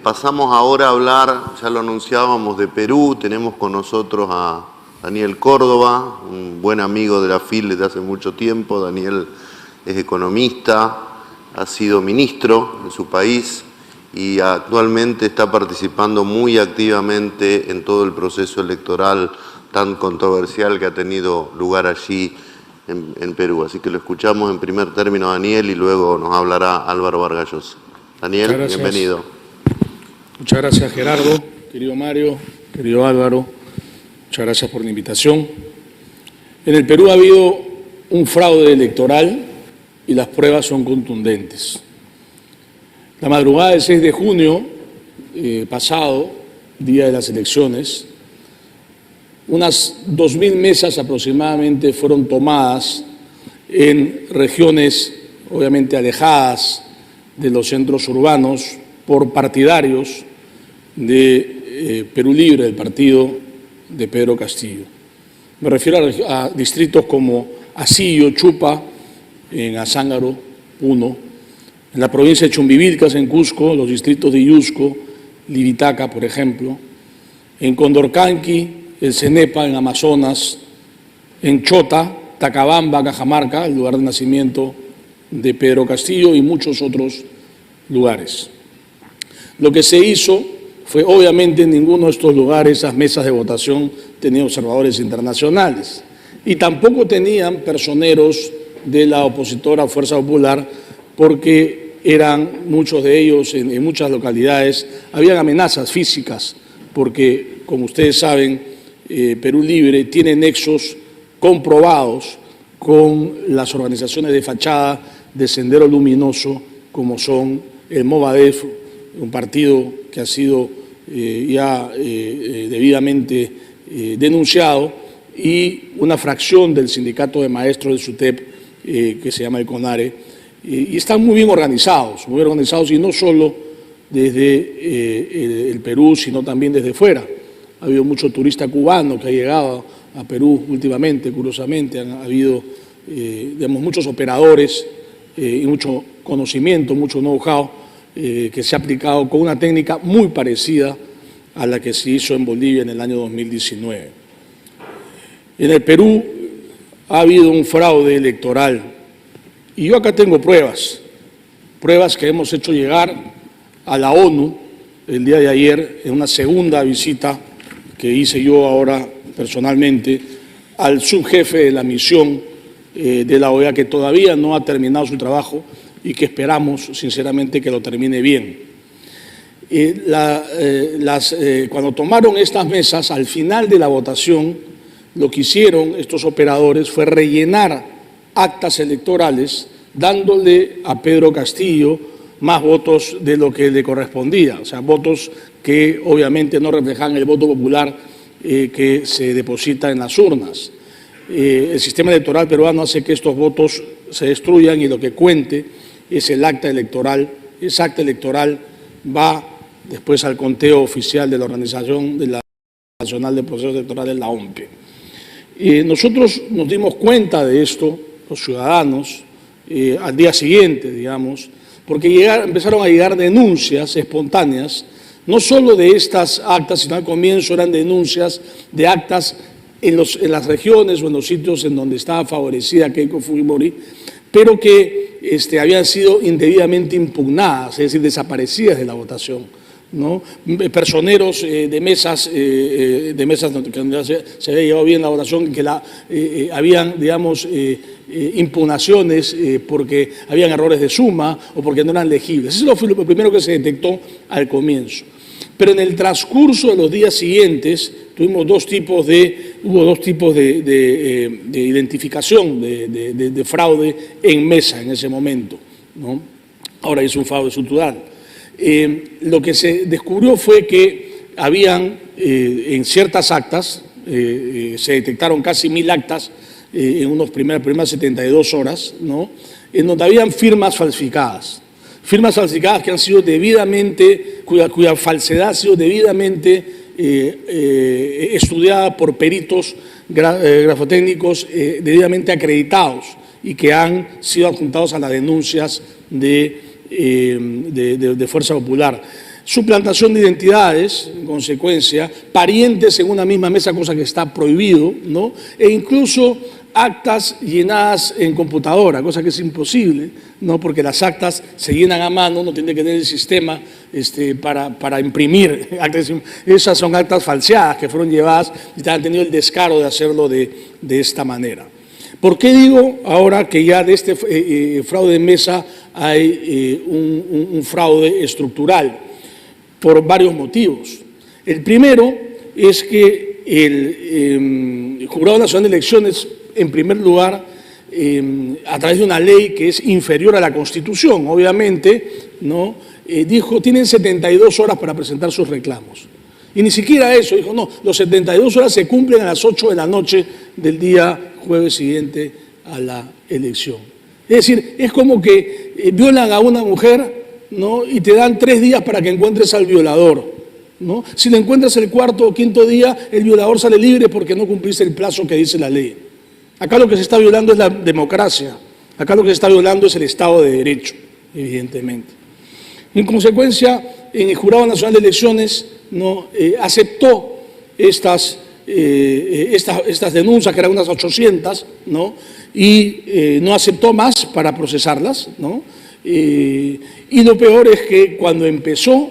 Pasamos ahora a hablar, ya lo anunciábamos, de Perú. Tenemos con nosotros a Daniel Córdoba, un buen amigo de la FIL desde hace mucho tiempo. Daniel es economista, ha sido ministro en su país y actualmente está participando muy activamente en todo el proceso electoral tan controversial que ha tenido lugar allí en Perú. Así que lo escuchamos en primer término a Daniel y luego nos hablará Álvaro Vargas Llosa. Daniel, bienvenido. Muchas gracias, Gerardo, querido Mario, querido Álvaro. Muchas gracias por la invitación. En el Perú ha habido un fraude electoral y las pruebas son contundentes. La madrugada del 6 de junio pasado, día de las elecciones, unas 2.000 mesas aproximadamente fueron tomadas en regiones obviamente alejadas de los centros urbanos por partidarios de Perú Libre, del partido de Pedro Castillo. Me refiero a distritos como Asillo, Chupa, en Azángaro, Puno, en la provincia de Chumbivilcas, en Cusco, los distritos de Iusco, Libitaca, por ejemplo, en Condorcanqui, el Cenepa, en Amazonas, en Chota, Tacabamba, Cajamarca, el lugar de nacimiento de Pedro Castillo, y muchos otros lugares. Lo que se hizo fue, obviamente, en ninguno de estos lugares esas mesas de votación tenían observadores internacionales y tampoco tenían personeros de la opositora Fuerza Popular, porque eran muchos de ellos, en muchas localidades, habían amenazas físicas, porque, como ustedes saben, Perú Libre tiene nexos comprobados con las organizaciones de fachada de Sendero Luminoso, como son el Movadef, un partido que ha sido debidamente denunciado, y una fracción del sindicato de maestros del SUTEP que se llama el CONARE, y están muy bien organizados, y no solo desde el Perú, sino también desde fuera. Ha habido mucho turista cubano que ha llegado a Perú últimamente, curiosamente. Han habido muchos operadores y mucho conocimiento, mucho know-how que se ha aplicado con una técnica muy parecida a la que se hizo en Bolivia en el año 2019. En el Perú ha habido un fraude electoral y yo acá tengo pruebas que hemos hecho llegar a la ONU el día de ayer en una segunda visita que hice yo ahora personalmente al subjefe de la misión de la OEA, que todavía no ha terminado su trabajo y que esperamos sinceramente que lo termine bien. Cuando tomaron estas mesas, al final de la votación, lo que hicieron estos operadores fue rellenar actas electorales dándole a Pedro Castillo más votos de lo que le correspondía, o sea, votos que obviamente no reflejan el voto popular que se deposita en las urnas. El sistema electoral peruano hace que estos votos se destruyan y lo que cuente es el acta electoral. Ese acta electoral va después al conteo oficial de la Organización Nacional de Procesos Electorales, la OMPE. Nosotros nos dimos cuenta de esto, los ciudadanos, al día siguiente, digamos, porque empezaron a llegar denuncias espontáneas, no solo de estas actas, sino al comienzo eran denuncias de actas en las regiones o en los sitios en donde estaba favorecida Keiko Fujimori, pero que habían sido indebidamente impugnadas, es decir, desaparecidas de la votación, ¿no? Personeros de mesas que se había llevado bien la votación, que habían, digamos, impugnaciones porque habían errores de suma o porque no eran legibles. Eso fue lo primero que se detectó al comienzo. Pero en el transcurso de los días siguientes hubo dos tipos de identificación de fraude en mesa en ese momento, ¿no? Ahora es un fraude estructural. Lo que se descubrió fue que habían en ciertas actas, se detectaron casi 1.000 actas en las primeras 72 horas, ¿no?, en donde habían firmas falsificadas que han sido debidamente, cuya falsedad ha sido debidamente estudiada por peritos grafotécnicos debidamente acreditados y que han sido adjuntados a las denuncias de de Fuerza Popular. Suplantación de identidades, en consecuencia, parientes en una misma mesa, cosa que está prohibido, ¿no? E incluso actas llenadas en computadora, cosa que es imposible, ¿no? Porque las actas se llenan a mano, no tiene que tener el sistema para imprimir. Esas son actas falseadas que fueron llevadas y han tenido el descaro de hacerlo de esta manera. ¿Por qué digo ahora que ya de este fraude de mesa hay un fraude estructural? Por varios motivos. El primero es que el Jurado Nacional de Elecciones, en primer lugar, a través de una ley que es inferior a la Constitución, obviamente, ¿no? Dijo, tienen 72 horas para presentar sus reclamos. Y ni siquiera eso, dijo, no, los 72 horas se cumplen a las 8 de la noche del día jueves siguiente a la elección. Es decir, es como que violan a una mujer, ¿no? Y te dan 3 días para que encuentres al violador, ¿no? Si le encuentras el 4º o 5º día, el violador sale libre porque no cumpliste el plazo que dice la ley. Acá lo que se está violando es la democracia, acá lo que se está violando es el Estado de Derecho, evidentemente. En consecuencia, el Jurado Nacional de Elecciones, ¿no? Aceptó estas denuncias, que eran unas 800, ¿no? Y no aceptó más para procesarlas, ¿no? Y lo peor es que cuando empezó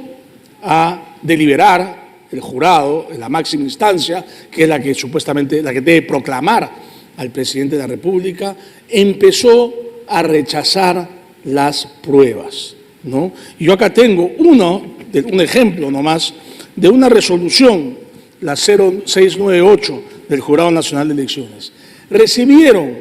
a deliberar el jurado en la máxima instancia, que es la que supuestamente la que debe proclamar al presidente de la República, empezó a rechazar las pruebas, ¿no? Y yo acá tengo un ejemplo nomás de una resolución, la 0698 del Jurado Nacional de Elecciones. Recibieron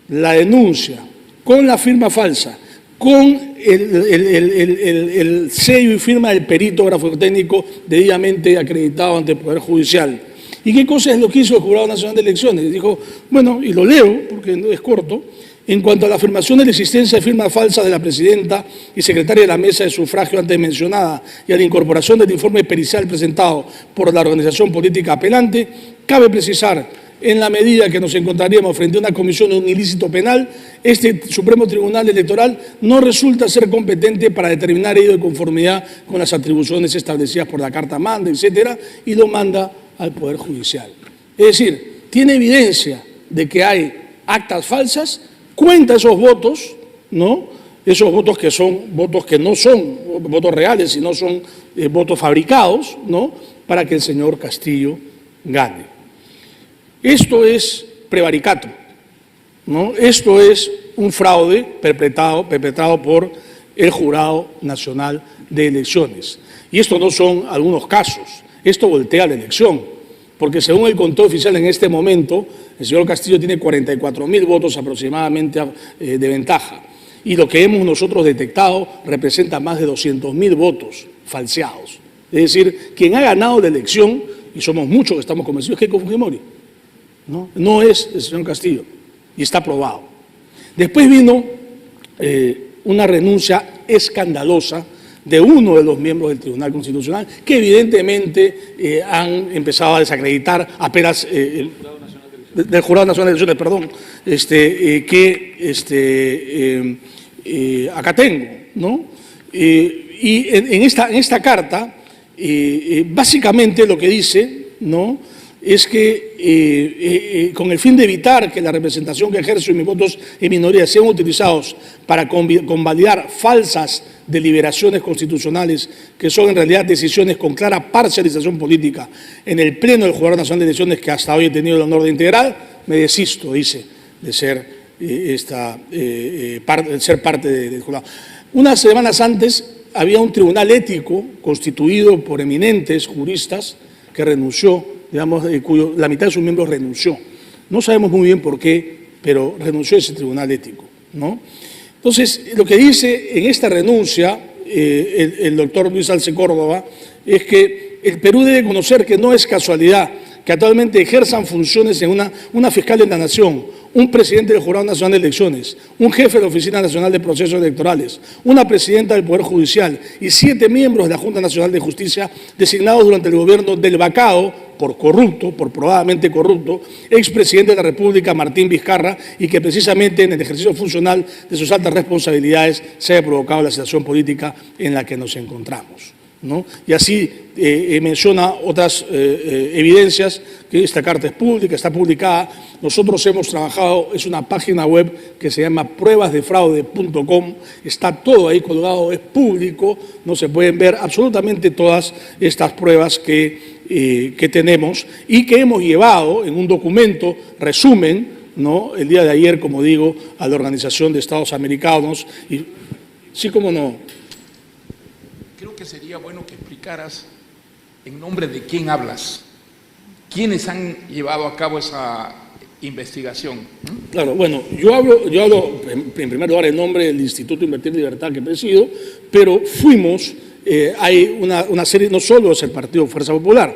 la denuncia con la firma falsa, con el sello y firma del perito grafotécnico debidamente acreditado ante el Poder Judicial. ¿Y qué cosa es lo que hizo el Jurado Nacional de Elecciones? Dijo, bueno, y lo leo porque es corto, en cuanto a la afirmación de la existencia de firmas falsas de la presidenta y secretaria de la mesa de sufragio antes mencionada y a la incorporación del informe pericial presentado por la organización política apelante, cabe precisar, en la medida que nos encontraríamos frente a una comisión de un ilícito penal, este Supremo Tribunal Electoral no resulta ser competente para determinar ello de conformidad con las atribuciones establecidas por la Carta Magna, etcétera, y lo manda al Poder Judicial. Es decir, tiene evidencia de que hay actas falsas, cuenta esos votos, ¿no? Esos votos que son votos que no son votos reales, sino son votos fabricados, ¿no? Para que el señor Castillo gane. Esto es prevaricato, ¿no? Esto es un fraude perpetrado por el Jurado Nacional de Elecciones. Y esto no son algunos casos, esto voltea la elección, porque según el conteo oficial en este momento, el señor Castillo tiene 44.000 votos aproximadamente de ventaja. Y lo que hemos nosotros detectado representa más de 200.000 votos falseados. Es decir, quien ha ganado la elección, y somos muchos que estamos convencidos, es Keiko Fujimori. No es el señor Castillo, y está probado. Después vino una renuncia escandalosa de uno de los miembros del Tribunal Constitucional, que evidentemente han empezado a desacreditar apenas del Jurado Nacional de Elecciones, perdón, acá tengo, ¿no? Y en esta carta, básicamente lo que dice, ¿no?, es que con el fin de evitar que la representación que ejerzo y mis votos en minoría sean utilizados para convalidar falsas deliberaciones constitucionales, que son en realidad decisiones con clara parcialización política, en el Pleno del Jurado Nacional de Elecciones, que hasta hoy he tenido el honor de integrar, me desisto, dice, de ser, ser parte del jurado. Unas semanas antes había un tribunal ético constituido por eminentes juristas que renunció, digamos, la mitad de sus miembros renunció. No sabemos muy bien por qué, pero renunció ese tribunal ético, ¿no? Entonces, lo que dice en esta renuncia el doctor Luis Arce Córdoba es que el Perú debe conocer que no es casualidad que actualmente ejerzan funciones en una fiscal de la Nación, un presidente del Jurado Nacional de Elecciones, un jefe de la Oficina Nacional de Procesos Electorales, una presidenta del Poder Judicial y 7 miembros de la Junta Nacional de Justicia designados durante el gobierno del vacado por corrupto, por probadamente corrupto, expresidente de la República, Martín Vizcarra, y que precisamente en el ejercicio funcional de sus altas responsabilidades se haya provocado la situación política en la que nos encontramos, ¿no? Y así menciona otras evidencias, que esta carta es pública, está publicada. Nosotros hemos trabajado, es una página web que se llama pruebasdefraude.com, está todo ahí colgado, es público, no se pueden ver absolutamente todas estas pruebas que tenemos y que hemos llevado en un documento, resumen, ¿no?, el día de ayer, como digo, a la Organización de Estados Americanos. Y, sí, cómo no. Creo que sería bueno que explicaras en nombre de quién hablas, quiénes han llevado a cabo esa investigación. Claro, bueno, yo hablo en primer lugar en nombre del Instituto Invertir Libertad que presido, pero fuimos, hay una serie, no solo es el Partido Fuerza Popular,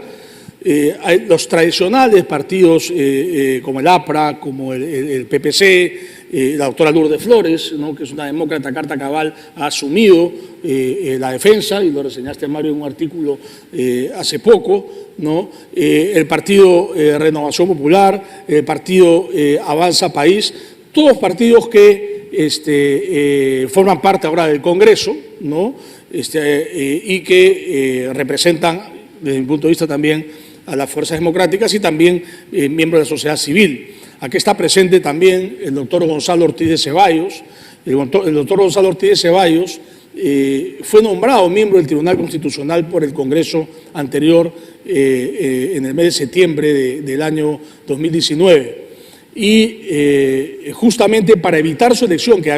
hay los tradicionales partidos como el APRA, como el PPC, la doctora Lourdes Flores, ¿no?, que es una demócrata carta cabal, ha asumido la defensa, y lo reseñaste, Mario, en un artículo hace poco, ¿no? El Partido Renovación Popular, el Partido Avanza País, todos partidos que forman parte ahora del Congreso, ¿no?, y que representan, desde mi punto de vista también, a las fuerzas democráticas y también miembros de la sociedad civil. Aquí está presente también el doctor Gonzalo Ortiz de Ceballos. El doctor Gonzalo Ortiz de Ceballos fue nombrado miembro del Tribunal Constitucional por el Congreso anterior en el mes de septiembre del año 2019. Y justamente para evitar su elección, que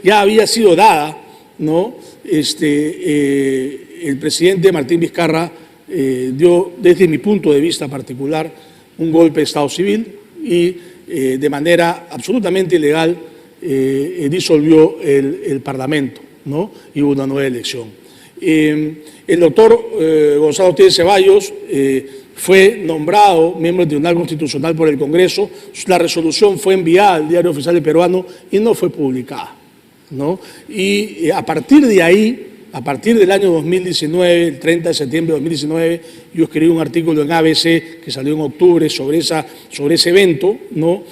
ya había sido dada, ¿no?, el presidente Martín Vizcarra dio, desde mi punto de vista particular, un golpe de Estado civil y de manera absolutamente ilegal disolvió el Parlamento, ¿no?, y hubo una nueva elección. El doctor Gonzalo Ortiz de Ceballos fue nombrado miembro del Tribunal Constitucional por el Congreso. La resolución fue enviada al Diario Oficial Peruano y no fue publicada, ¿no? Y a partir de ahí, a partir del año 2019, el 30 de septiembre de 2019, yo escribí un artículo en ABC que salió en octubre sobre ese evento, ¿no?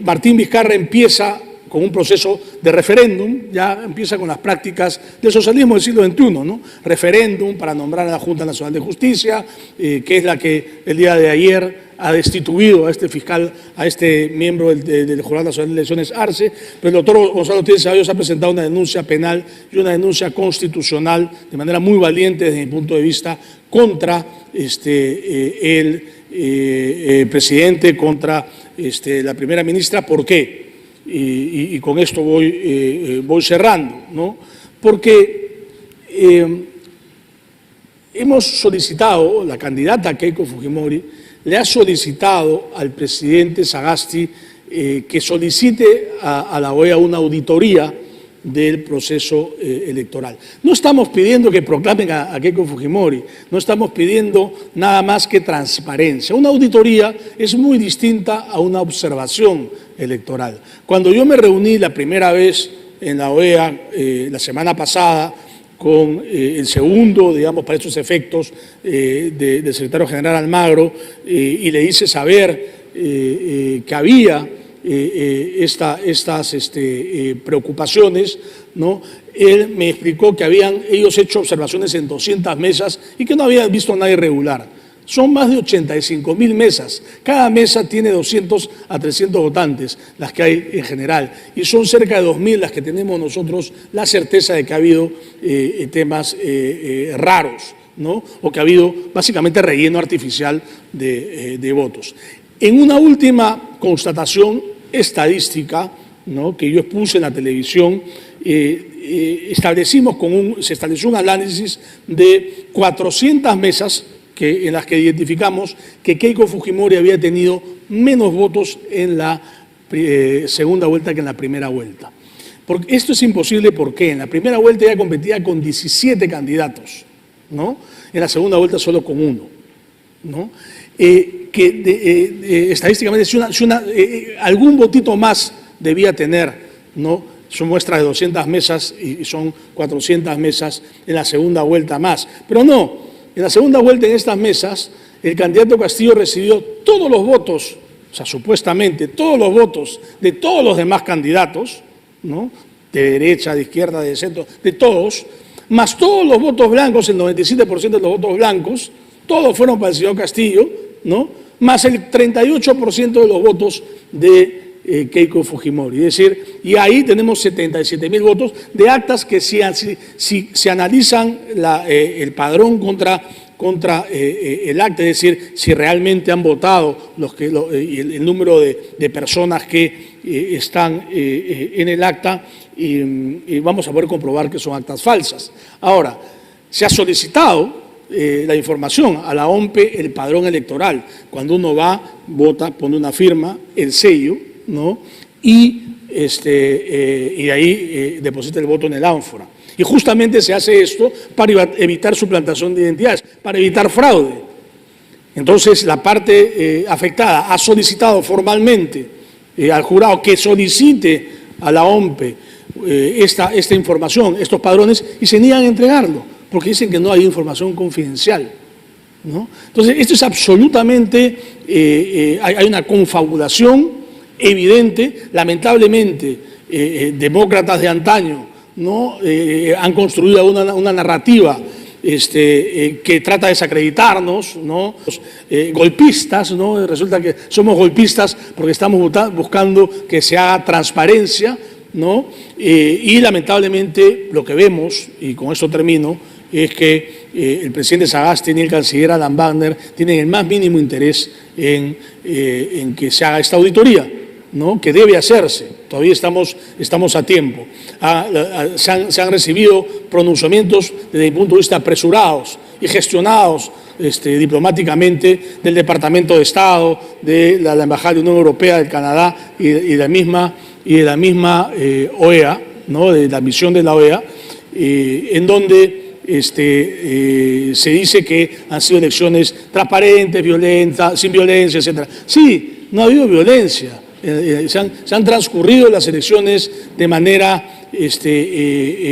Martín Vizcarra empieza con un proceso de referéndum, ya empieza con las prácticas del socialismo del siglo XXI, ¿no? Referéndum para nombrar a la Junta Nacional de Justicia, que es la que el día de ayer ha destituido a este fiscal, a este miembro del Jurado Nacional de Elecciones, Arce, pero el doctor Gonzalo Ortiz de Ceballos ha presentado una denuncia penal y una denuncia constitucional de manera muy valiente desde mi punto de vista contra el presidente, contra la primera ministra. ¿Por qué? Y con esto voy cerrando, ¿no? Porque hemos solicitado, la candidata Keiko Fujimori le ha solicitado al presidente Sagasti que solicite a la OEA una auditoría del proceso electoral. No estamos pidiendo que proclamen a Keiko Fujimori, no estamos pidiendo nada más que transparencia. Una auditoría es muy distinta a una observación electoral. Cuando yo me reuní la primera vez en la OEA la semana pasada con el segundo, digamos, para estos efectos, del secretario general Almagro, y le hice saber que había estas preocupaciones, ¿no? Él me explicó que habían ellos hecho observaciones en 200 mesas y que no habían visto nada irregular. Son más de 85.000 mesas. Cada mesa tiene 200 a 300 votantes, las que hay en general. Y son cerca de 2.000 las que tenemos nosotros la certeza de que ha habido temas raros, ¿no? O que ha habido básicamente relleno artificial de votos. En una última constatación estadística, ¿no?, que yo expuse en la televisión, se estableció un análisis de 400 mesas en las que identificamos que Keiko Fujimori había tenido menos votos en la segunda vuelta que en la primera vuelta. Porque esto es imposible porque en la primera vuelta ella competía con 17 candidatos, ¿no? En la segunda vuelta solo con uno, ¿no? estadísticamente algún votito más debía tener, ¿no? Son muestras de 200 mesas y son 400 mesas en la segunda vuelta más. Pero no, en la segunda vuelta en estas mesas, el candidato Castillo recibió todos los votos, o sea, supuestamente todos los votos de todos los demás candidatos, ¿no? De derecha, de izquierda, de centro, de todos, más todos los votos blancos, el 97% de los votos blancos, todos fueron para el señor Castillo, ¿no? Más el 38% de los votos de Keiko Fujimori. Es decir, y ahí tenemos 77.000 votos de actas que si se analizan el padrón contra el acta, es decir, si realmente han votado el número de personas que están en el acta, y vamos a poder comprobar que son actas falsas. Ahora, se ha solicitado la información a la OMPE, el padrón electoral. Cuando uno va, vota, pone una firma, el sello, ¿no? Y ahí deposita el voto en el ánfora. Y justamente se hace esto para evitar suplantación de identidades, para evitar fraude. Entonces, la parte afectada ha solicitado formalmente al jurado que solicite a la OMPE esta información, estos padrones, y se niegan a entregarlo, porque dicen que no hay información confidencial, ¿no? Entonces, esto es absolutamente, hay una confabulación evidente. Lamentablemente, demócratas de antaño, ¿no? Han construido una narrativa que trata de desacreditarnos, ¿no? Golpistas, ¿no? Resulta que somos golpistas porque estamos buscando que se haga transparencia, ¿no? Y lamentablemente lo que vemos, y con esto termino, es que el presidente Sagasti y el canciller Alan Wagner tienen el más mínimo interés en que se haga esta auditoría, ¿no? Que debe hacerse. Todavía estamos a tiempo. Se han recibido pronunciamientos desde mi punto de vista apresurados y gestionados diplomáticamente del Departamento de Estado, de la Embajada de la Unión Europea, del Canadá y de la misma OEA, ¿no? De la misión de la OEA, en donde se dice que han sido elecciones transparentes, violentas, sin violencia, etc. Sí, no ha habido violencia. Se han transcurrido las elecciones de manera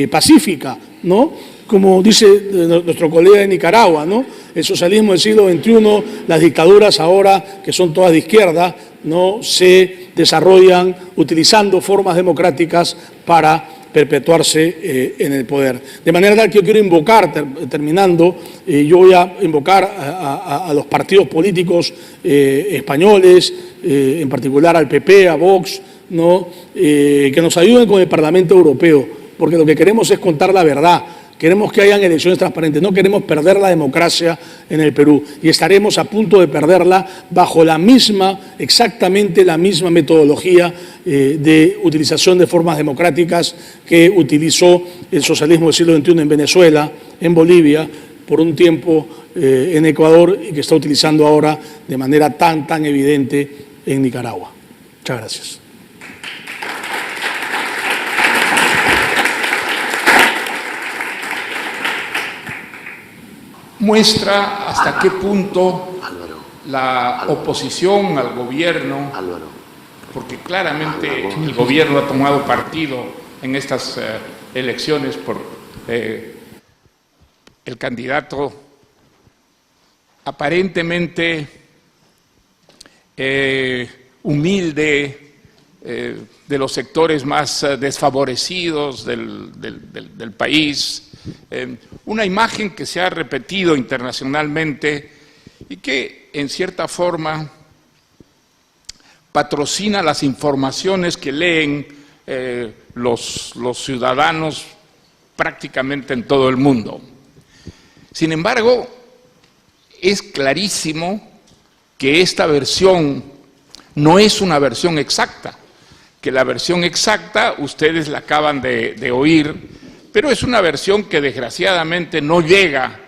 pacífica, ¿no? Como dice nuestro colega de Nicaragua, ¿no? El socialismo del siglo XXI, las dictaduras ahora, que son todas de izquierda, ¿no? Se desarrollan utilizando formas democráticas para perpetuarse en el poder. De manera tal que yo quiero invocar, terminando, yo voy a invocar a los partidos políticos españoles, en particular al PP, a Vox, ¿no? Que nos ayuden con el Parlamento Europeo, porque lo que queremos es contar la verdad. Queremos que hayan elecciones transparentes, no queremos perder la democracia en el Perú, y estaremos a punto de perderla bajo exactamente la misma metodología de utilización de formas democráticas que utilizó el socialismo del siglo XXI en Venezuela, en Bolivia, por un tiempo en Ecuador, y que está utilizando ahora de manera tan evidente en Nicaragua. Muchas gracias. Muestra hasta qué punto la oposición al gobierno, porque claramente el gobierno ha tomado partido en estas elecciones por el candidato aparentemente humilde de los sectores más desfavorecidos del país. Una imagen que se ha repetido internacionalmente y que en cierta forma patrocina las informaciones que leen los ciudadanos prácticamente en todo el mundo. Sin embargo, es clarísimo que esta versión no es una versión exacta, que la versión exacta ustedes la acaban de oír, pero es una versión que desgraciadamente no llega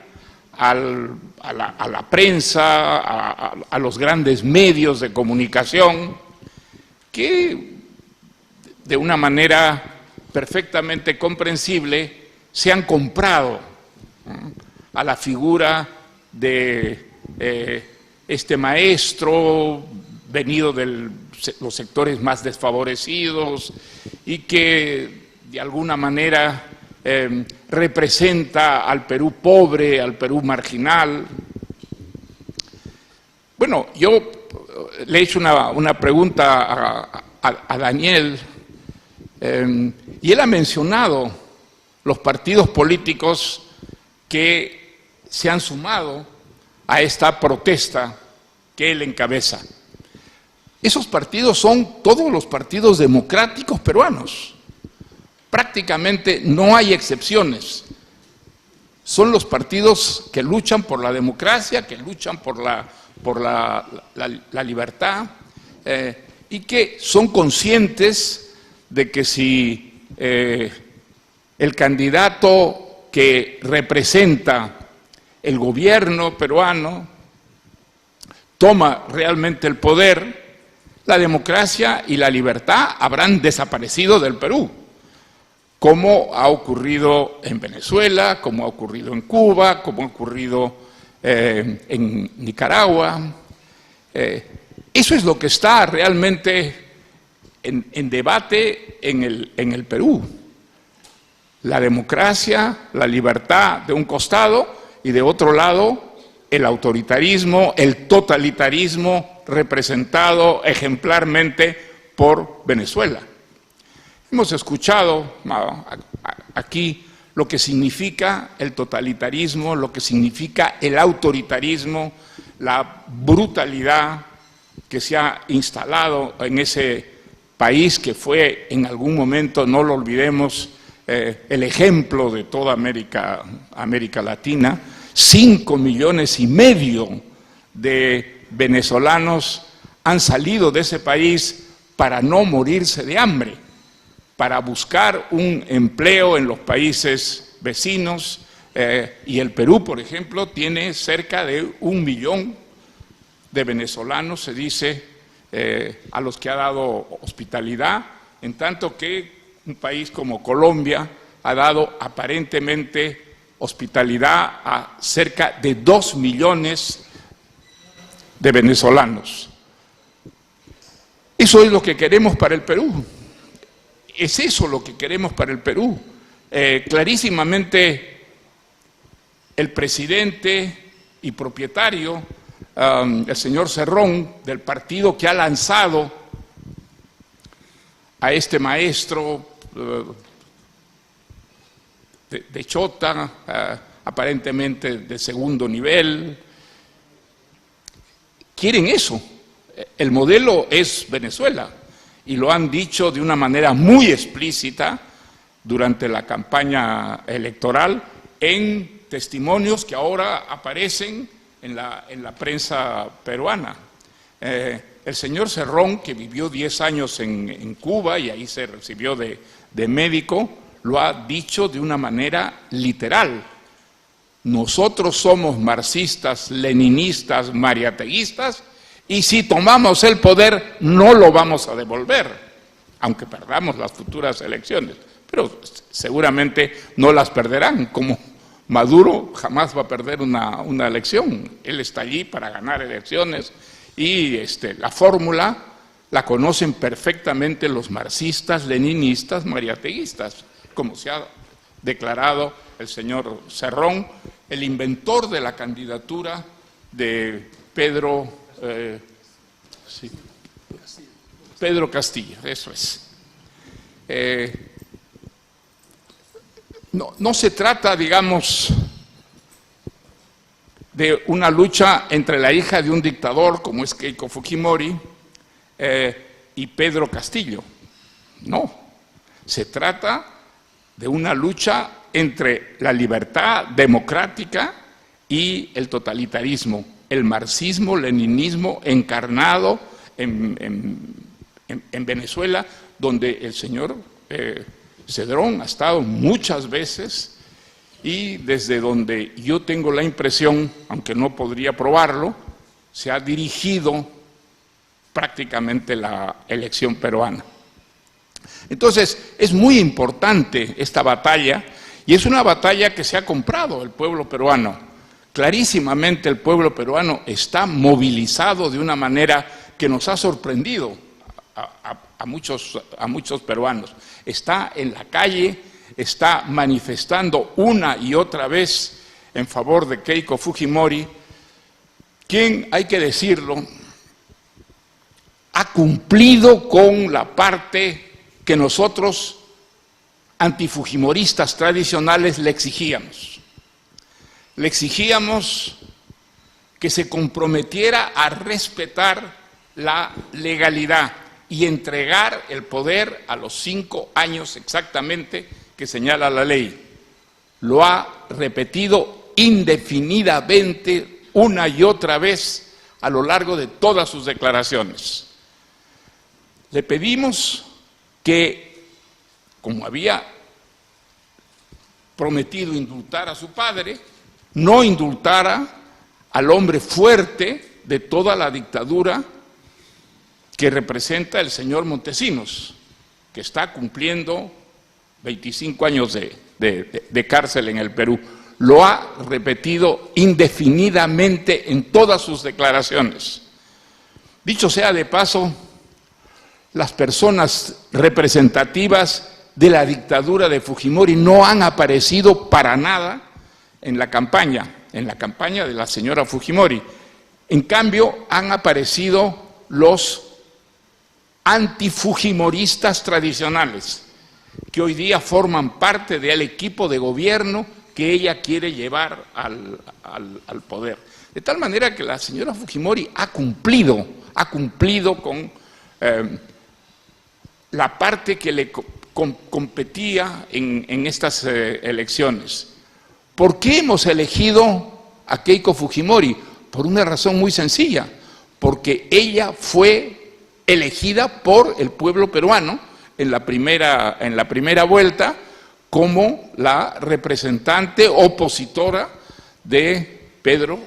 a la prensa, a los grandes medios de comunicación, que de una manera perfectamente comprensible se han comprado a la figura de este maestro venido de los sectores más desfavorecidos y que de alguna manera representa al Perú pobre, al Perú marginal. Bueno, yo le he hecho una pregunta a Daniel y él ha mencionado los partidos políticos que se han sumado a esta protesta que él encabeza. Esos partidos son todos los partidos democráticos peruanos. Prácticamente no hay excepciones. Son los partidos que luchan por la democracia, que luchan por la libertad y que son conscientes de que si el candidato que representa el gobierno peruano toma realmente el poder, la democracia y la libertad habrán desaparecido del Perú, como ha ocurrido en Venezuela, como ha ocurrido en Cuba, como ha ocurrido en Nicaragua. Eso es lo que está realmente en debate en el Perú. La democracia, la libertad de un costado y de otro lado el autoritarismo, el totalitarismo representado ejemplarmente por Venezuela. Hemos escuchado aquí lo que significa el totalitarismo, lo que significa el autoritarismo, la brutalidad que se ha instalado en ese país que fue en algún momento, no lo olvidemos, el ejemplo de toda América Latina. 5,5 millones de venezolanos han salido de ese país para no morirse de hambre, para buscar un empleo en los países vecinos, y el Perú, por ejemplo, tiene cerca de 1 millón de venezolanos, se dice, a los que ha dado hospitalidad, en tanto que un país como Colombia ha dado aparentemente hospitalidad a cerca de 2 millones de venezolanos. Eso es lo que queremos para el Perú. Es eso lo que queremos para el Perú. Clarísimamente el presidente y propietario, el señor Cerrón, del partido que ha lanzado a este maestro de chota, aparentemente de segundo nivel, quieren eso. El modelo es Venezuela y lo han dicho de una manera muy explícita durante la campaña electoral en testimonios que ahora aparecen en la prensa peruana. El señor Cerrón, que vivió 10 años en Cuba y ahí se recibió de médico, lo ha dicho de una manera literal. Nosotros somos marxistas, leninistas, mariateguistas, y si tomamos el poder no lo vamos a devolver, aunque perdamos las futuras elecciones. Pero seguramente no las perderán, como Maduro jamás va a perder una elección. Él está allí para ganar elecciones y la fórmula la conocen perfectamente los marxistas, leninistas, mariateguistas, como se ha declarado el señor Cerrón, el inventor de la candidatura de Pedro Castillo, eso es. No se trata, digamos, de una lucha entre la hija de un dictador como es Keiko Fujimori y Pedro Castillo. No, se trata de una lucha entre la libertad democrática y el totalitarismo, el marxismo-leninismo encarnado en Venezuela, donde el señor Cerrón ha estado muchas veces y desde donde yo tengo la impresión, aunque no podría probarlo, se ha dirigido prácticamente la elección peruana. Entonces, es muy importante esta batalla y es una batalla que se ha comprado el pueblo peruano. clarísimamente el pueblo peruano está movilizado de una manera que nos ha sorprendido a muchos peruanos. Está en la calle, está manifestando una y otra vez en favor de Keiko Fujimori, quien, hay que decirlo, ha cumplido con la parte que nosotros, antifujimoristas tradicionales, le exigíamos. Le exigíamos que se comprometiera a respetar la legalidad y entregar el poder a los 5 años exactamente que señala la ley. Lo ha repetido indefinidamente una y otra vez a lo largo de todas sus declaraciones. Le pedimos que, como había prometido indultar a su padre, no indultara al hombre fuerte de toda la dictadura que representa el señor Montesinos, que está cumpliendo 25 años de cárcel en el Perú. Lo ha repetido indefinidamente en todas sus declaraciones. Dicho sea de paso, las personas representativas de la dictadura de Fujimori no han aparecido para nada en la campaña de la señora Fujimori. En cambio, han aparecido los antifujimoristas tradicionales, que hoy día forman parte del equipo de gobierno que ella quiere llevar al poder. De tal manera que la señora Fujimori ha cumplido con la parte que le competía en estas elecciones. ¿Por qué hemos elegido a Keiko Fujimori? Por una razón muy sencilla, porque ella fue elegida por el pueblo peruano en la primera vuelta como la representante opositora de Pedro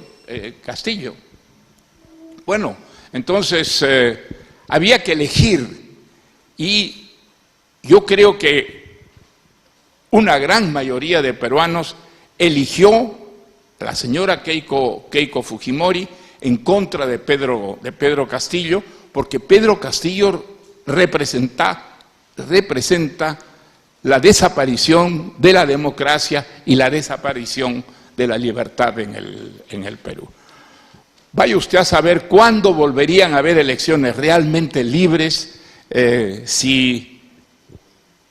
Castillo. Bueno, entonces había que elegir, y yo creo que una gran mayoría de peruanos eligió a la señora Keiko Fujimori en contra de Pedro Castillo, porque Pedro Castillo representa la desaparición de la democracia y la desaparición de la libertad en el Perú. Vaya usted a saber cuándo volverían a haber elecciones realmente libres si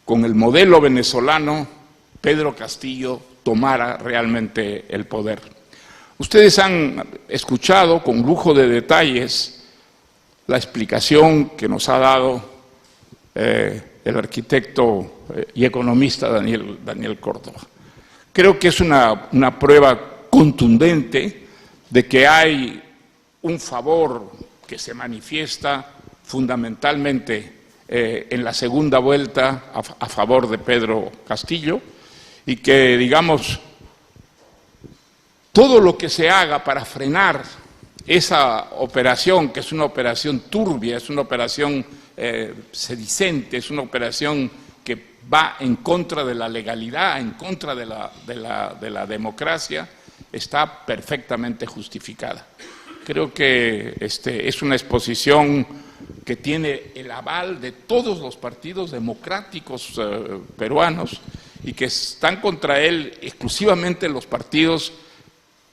con el modelo venezolano Pedro Castillo tomara realmente el poder. Ustedes han escuchado con lujo de detalles la explicación que nos ha dado el arquitecto y economista Daniel Córdoba. Creo que es una prueba contundente de que hay un favor que se manifiesta fundamentalmente en la segunda vuelta a favor de Pedro Castillo, y que, digamos, todo lo que se haga para frenar esa operación, que es una operación turbia, es una operación sedicente, es una operación que va en contra de la legalidad, en contra de la democracia, está perfectamente justificada. Creo que es una exposición que tiene el aval de todos los partidos democráticos peruanos, y que están contra él exclusivamente los partidos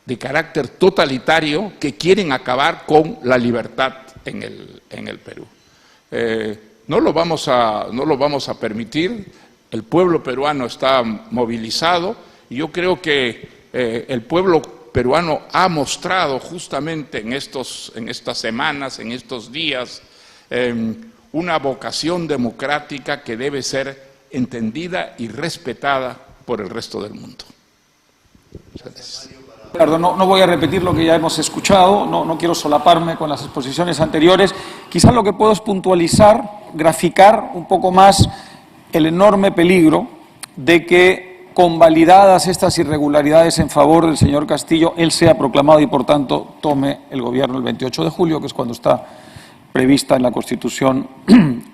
de carácter totalitario que quieren acabar con la libertad en el Perú. No lo vamos a permitir. El pueblo peruano está movilizado, y yo creo que el pueblo peruano ha mostrado justamente en estas semanas, en estos días, una vocación democrática que debe ser entendida y respetada por el resto del mundo. Muchas gracias. Ricardo, no voy a repetir lo que ya hemos escuchado, no quiero solaparme con las exposiciones anteriores. Quizás lo que puedo es puntualizar, graficar un poco más el enorme peligro de que, convalidadas estas irregularidades en favor del señor Castillo, él sea proclamado y, por tanto, tome el gobierno el 28 de julio, que es cuando está prevista en la Constitución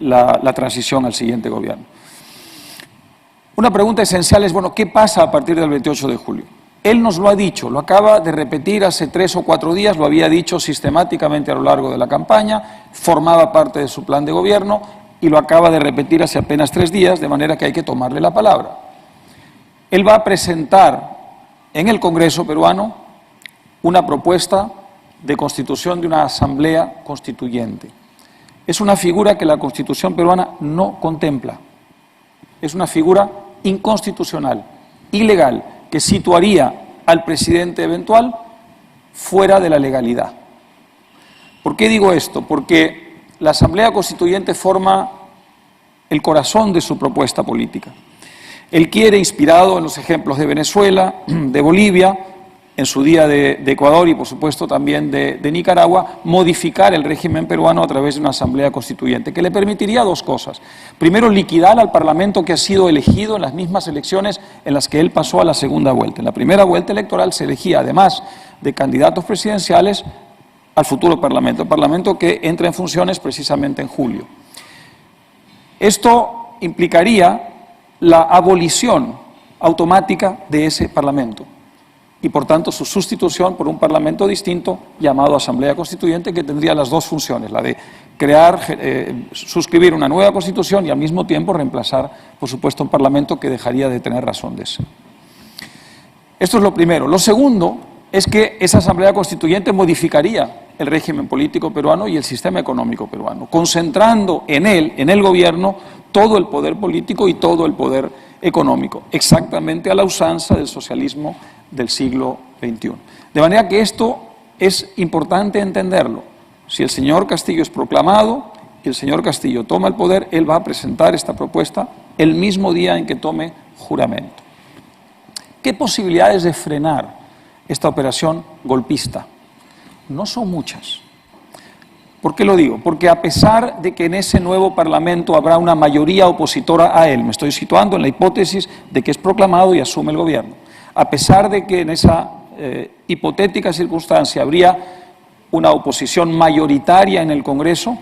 la transición al siguiente gobierno. Una pregunta esencial es, bueno, ¿qué pasa a partir del 28 de julio? Él nos lo ha dicho, lo acaba de repetir hace 3 o 4 días, lo había dicho sistemáticamente a lo largo de la campaña, formaba parte de su plan de gobierno y lo acaba de repetir hace apenas 3 días, de manera que hay que tomarle la palabra. Él va a presentar en el Congreso peruano una propuesta de constitución de una asamblea constituyente. Es una figura que la Constitución peruana no contempla. Es una figura inconstitucional, ilegal, que situaría al presidente eventual fuera de la legalidad. ¿Por qué digo esto? Porque la Asamblea Constituyente forma el corazón de su propuesta política. Él quiere, inspirado en los ejemplos de Venezuela, de Bolivia, en su día de Ecuador y por supuesto también de Nicaragua, modificar el régimen peruano a través de una asamblea constituyente, que le permitiría 2 cosas. Primero, liquidar al Parlamento que ha sido elegido en las mismas elecciones en las que él pasó a la segunda vuelta. En la primera vuelta electoral se elegía, además de candidatos presidenciales, al futuro Parlamento, el Parlamento que entra en funciones precisamente en julio. Esto implicaría la abolición automática de ese Parlamento y, por tanto, su sustitución por un Parlamento distinto llamado Asamblea Constituyente, que tendría las 2 funciones, la de crear, suscribir una nueva Constitución y al mismo tiempo reemplazar, por supuesto, un Parlamento que dejaría de tener razón de ser. Esto es lo primero. Lo segundo es que esa Asamblea Constituyente modificaría el régimen político peruano y el sistema económico peruano, concentrando en él, en el gobierno, todo el poder político y todo el poder económico, exactamente a la usanza del socialismo del siglo XXI. De manera que esto es importante entenderlo. Si el señor Castillo es proclamado y el señor Castillo toma el poder, él va a presentar esta propuesta el mismo día en que tome juramento. ¿Qué posibilidades de frenar esta operación golpista? No son muchas. ¿Por qué lo digo? Porque a pesar de que en ese nuevo Parlamento habrá una mayoría opositora a él, me estoy situando en la hipótesis de que es proclamado y asume el gobierno, a pesar de que en esa hipotética circunstancia habría una oposición mayoritaria en el Congreso,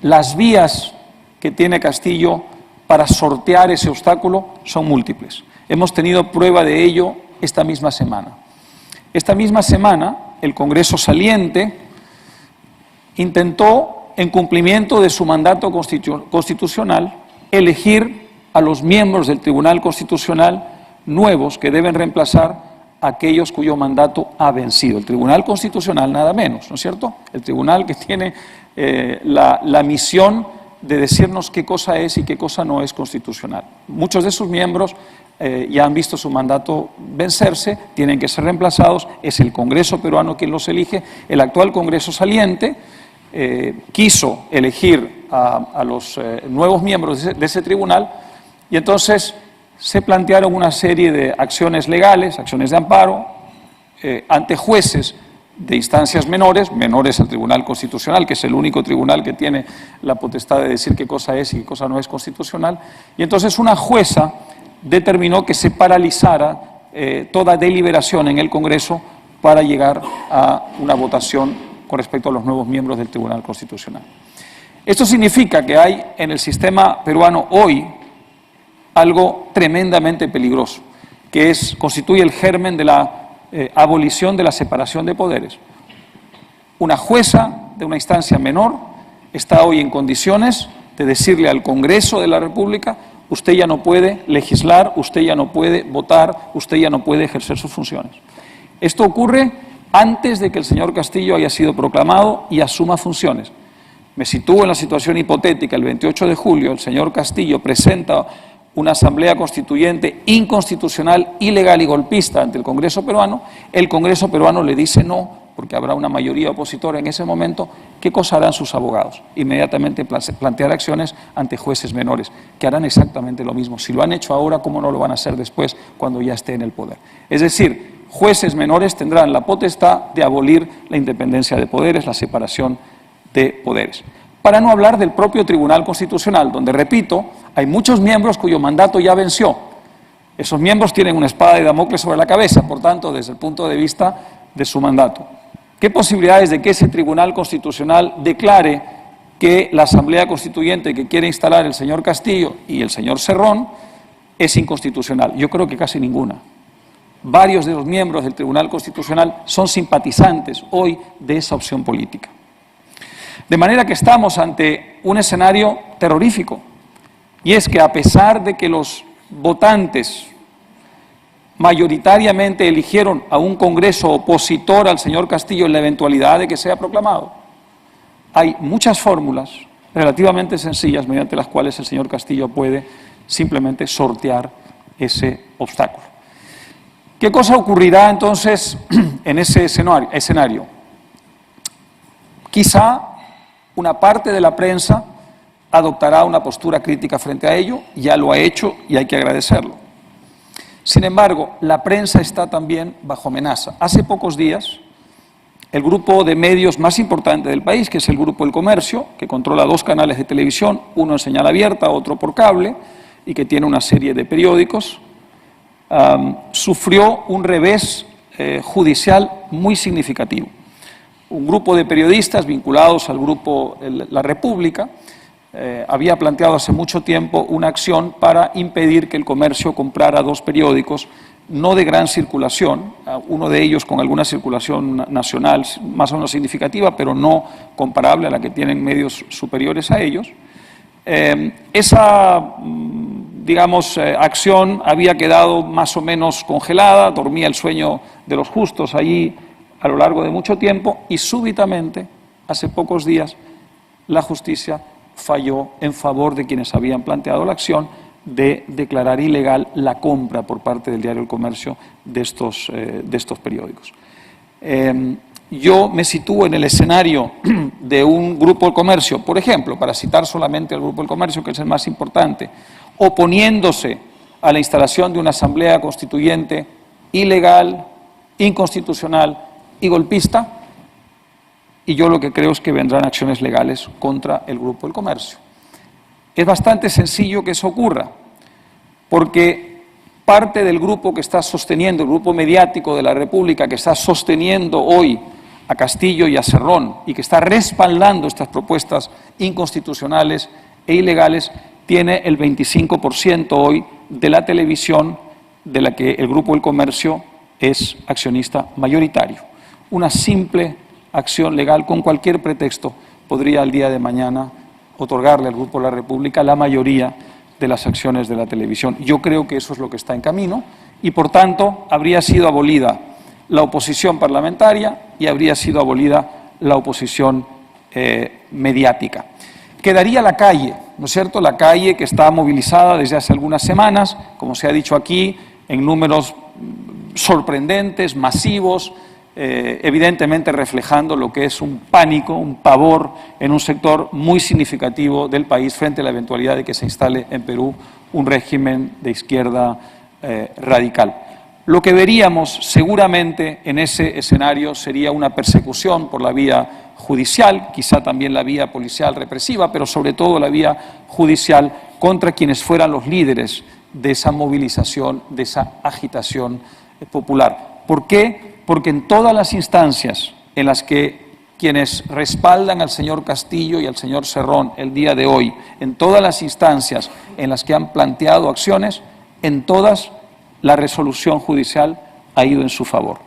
las vías que tiene Castillo para sortear ese obstáculo son múltiples. Hemos tenido prueba de ello esta misma semana. Esta misma semana, el Congreso saliente intentó, en cumplimiento de su mandato constitucional, elegir a los miembros del Tribunal Constitucional nuevos que deben reemplazar a aquellos cuyo mandato ha vencido. El Tribunal Constitucional nada menos, ¿no es cierto? El tribunal que tiene la misión de decirnos qué cosa es y qué cosa no es constitucional. Muchos de sus miembros ya han visto su mandato vencerse, tienen que ser reemplazados, es el Congreso peruano quien los elige. El actual Congreso saliente quiso elegir a los nuevos miembros de ese tribunal y entonces se plantearon una serie de acciones legales, acciones de amparo, ante jueces de instancias menores al Tribunal Constitucional, que es el único tribunal que tiene la potestad de decir qué cosa es y qué cosa no es constitucional, y entonces una jueza determinó que se paralizara toda deliberación en el Congreso para llegar a una votación con respecto a los nuevos miembros del Tribunal Constitucional. Esto significa que hay en el sistema peruano hoy algo tremendamente peligroso, que constituye el germen de la abolición de la separación de poderes. Una jueza de una instancia menor está hoy en condiciones de decirle al Congreso de la República: usted ya no puede legislar, usted ya no puede votar, usted ya no puede ejercer sus funciones. Esto ocurre antes de que el señor Castillo haya sido proclamado y asuma funciones. Me sitúo en la situación hipotética: el 28 de julio el señor Castillo presenta una asamblea constituyente inconstitucional, ilegal y golpista ante el Congreso peruano. El Congreso peruano le dice no, porque habrá una mayoría opositora en ese momento. ¿Qué cosa harán sus abogados? Inmediatamente plantear acciones ante jueces menores, que harán exactamente lo mismo. Si lo han hecho ahora, ¿cómo no lo van a hacer después, cuando ya esté en el poder? Es decir, jueces menores tendrán la potestad de abolir la independencia de poderes, la separación de poderes. Para no hablar del propio Tribunal Constitucional, donde, repito, hay muchos miembros cuyo mandato ya venció. Esos miembros tienen una espada de Damocles sobre la cabeza, por tanto, desde el punto de vista de su mandato. ¿Qué posibilidades de que ese Tribunal Constitucional declare que la Asamblea Constituyente que quiere instalar el señor Castillo y el señor Cerrón es inconstitucional? Yo creo que casi ninguna. varios de los miembros del Tribunal Constitucional son simpatizantes hoy de esa opción política. De manera que estamos ante un escenario terrorífico, y es que a pesar de que los votantes mayoritariamente eligieron a un Congreso opositor al señor Castillo en la eventualidad de que sea proclamado, hay muchas fórmulas relativamente sencillas mediante las cuales el señor Castillo puede simplemente sortear ese obstáculo. ¿Qué cosa ocurrirá entonces en ese escenario? Quizá una parte de la prensa adoptará una postura crítica frente a ello, ya lo ha hecho y hay que agradecerlo. Sin embargo, la prensa está también bajo amenaza. Hace pocos días, el grupo de medios más importante del país, que es el Grupo El Comercio, que controla 2 canales de televisión, uno en señal abierta, otro por cable, y que tiene una serie de periódicos, sufrió un revés judicial muy significativo. Un grupo de periodistas vinculados al grupo La República había planteado hace mucho tiempo una acción para impedir que El Comercio comprara 2 periódicos no de gran circulación, uno de ellos con alguna circulación nacional más o menos significativa, pero no comparable a la que tienen medios superiores a ellos. Esa, digamos, acción había quedado más o menos congelada, dormía el sueño de los justos allí a lo largo de mucho tiempo, y súbitamente, hace pocos días, la justicia falló en favor de quienes habían planteado la acción de declarar ilegal la compra por parte del diario El Comercio de estos periódicos. Yo me sitúo en el escenario de un Grupo El Comercio, por ejemplo, para citar solamente al Grupo El Comercio, que es el más importante, oponiéndose a la instalación de una asamblea constituyente ilegal, inconstitucional y golpista, y yo lo que creo es que vendrán acciones legales contra el Grupo El Comercio. Es bastante sencillo que eso ocurra, porque parte del grupo que está sosteniendo, el grupo mediático de la República, que está sosteniendo hoy a Castillo y a Cerrón y que está respaldando estas propuestas inconstitucionales e ilegales, tiene el 25% hoy de la televisión de la que el Grupo El Comercio es accionista mayoritario. Una simple acción legal con cualquier pretexto podría al día de mañana otorgarle al Grupo La República la mayoría de las acciones de la televisión. Yo creo que eso es lo que está en camino y, por tanto, habría sido abolida la oposición parlamentaria y habría sido abolida la oposición mediática. Quedaría la calle, ¿no es cierto? La calle que está movilizada desde hace algunas semanas, como se ha dicho aquí, en números sorprendentes, masivos, evidentemente reflejando lo que es un pánico, un pavor en un sector muy significativo del país frente a la eventualidad de que se instale en Perú un régimen de izquierda radical. Lo que veríamos seguramente en ese escenario sería una persecución por la vía judicial, quizá también la vía policial represiva, pero sobre todo la vía judicial contra quienes fueran los líderes de esa movilización, de esa agitación popular. ¿Por qué? Porque en todas las instancias en las que quienes respaldan al señor Castillo y al señor Cerrón el día de hoy, en todas las instancias en las que han planteado acciones, en todas la resolución judicial ha ido en su favor.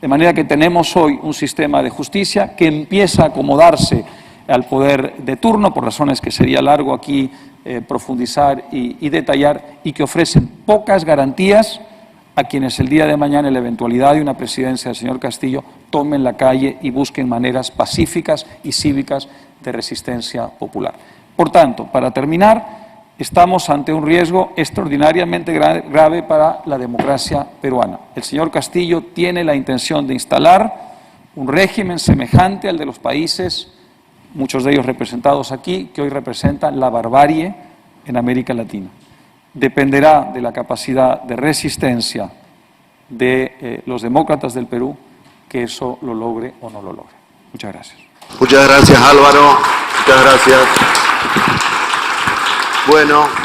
De manera que tenemos hoy un sistema de justicia que empieza a acomodarse al poder de turno, por razones que sería largo aquí profundizar y detallar, y que ofrecen pocas garantías a quienes el día de mañana, en la eventualidad de una presidencia del señor Castillo, tomen la calle y busquen maneras pacíficas y cívicas de resistencia popular. Por tanto, para terminar, estamos ante un riesgo extraordinariamente grave para la democracia peruana. El señor Castillo tiene la intención de instalar un régimen semejante al de los países, muchos de ellos representados aquí, que hoy representan la barbarie en América Latina. Dependerá de la capacidad de resistencia de los demócratas del Perú que eso lo logre o no lo logre. Muchas gracias. Muchas gracias, Álvaro. Muchas gracias. Bueno.